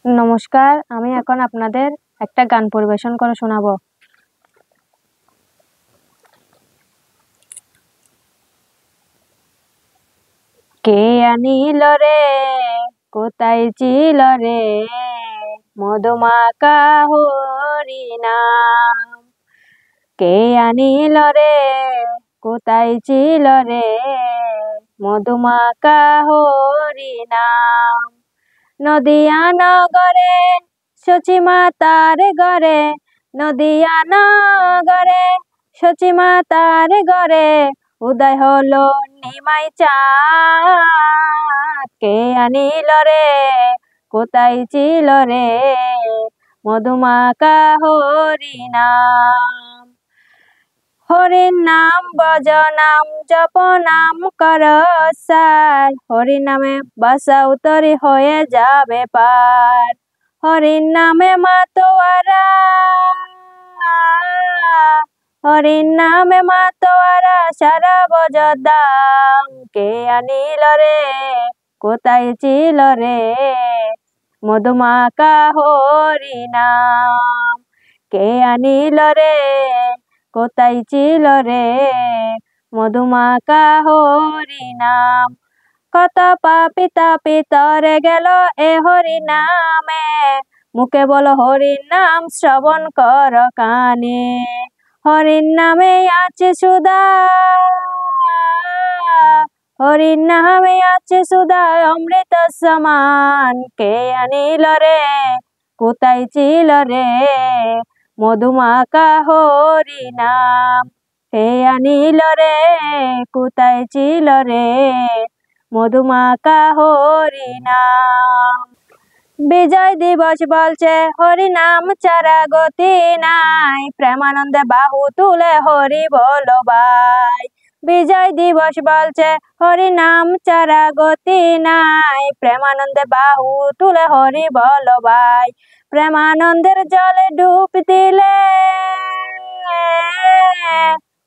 নমস্কার, আমি এখন আপনাদের একটা গান পরিবেশন করে শোনাবো। কে আনিল রে, কোথায় ছিল রে, মধুমাখা হরিনাম। কে আনিল রে, কোথায় ছিল রে, মধুমাখা হরিনাম। নদিয়া নগরে সচিমাতার ঘরে, নদিয়া নগরে সচিমাতার ঘরে, উদয় হলো নিমাই চাঁদ। কে আনিল রে, কোথায় ছিল রে, মধুমাখা হরিনাম। হরির নাম ভজ নাম জপ নাম কর সার, হরির নামে বাসা উতরি হয়ে যাবে পার। হরির নামে মাতোয়ারা, হরির নামে মাতোয়ারা সারা ভজ দাম। কে আনিল রে, কোথায় ছিল রে, মধুমাখা হরিনাম। কে আনিল রে, কোথায় ছিল রে, মধুমাখা হরিনাম। কত পাপী তাপী তরে গেল এ হরিনামে, মুখে বলো হরির নাম শ্রবণ কর কানে। হরির নামে আছে সুধা, হরির নামে আছে সুধা অমৃত সমান। কে আনিল রে, কোথায় ছিল রে, মধুমাখা হরিনাম। কে আনিল রে, কোথায় ছিল রে, মধুমাখা হরিনাম। বিজয় দিবস বলছে হরিনাম ছাড়া গতি নাই, প্রেমানন্দে বাহু তুলে হরি বলো ভাই। বিজয় দিবস বলছে হরিনাম ছাড়া গতি নাই, প্রেমানন্দে বাহু তুলে হরি বলো ভাই। প্রেমানন্দের জলে ডুব দিলে,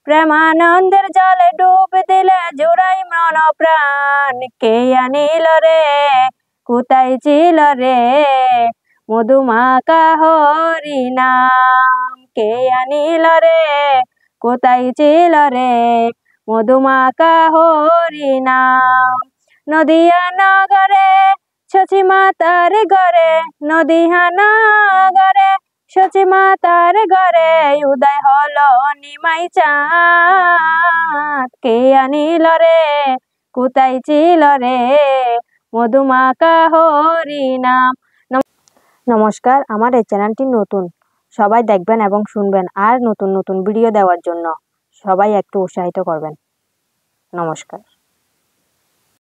প্রেমানন্দের জলে ডুব দিলে জুড়াই মন প্রাণ। কে আনিল রে, কোথায় ছিল রে, মধুমাখা হরিনাম। কে আনিল রে, কোথায় ছিল রে, মধুমাখা হরিনাম। নদিয়া নগরে সচিমাতার ঘরে, নদিয়া নগরে সচিমাতার ঘরে, উদয় হলো নিমাই চাঁদ। কে আনিল রে, কোথায় ছিল রে, মধুমাখা হরিনাম। নমস্কার, আমার এই চ্যানেলটি নতুন, সবাই দেখবেন এবং শুনবেন, আর নতুন নতুন ভিডিও দেওয়ার জন্য সবাই একটু উৎসাহিত করবেন। নমস্কার।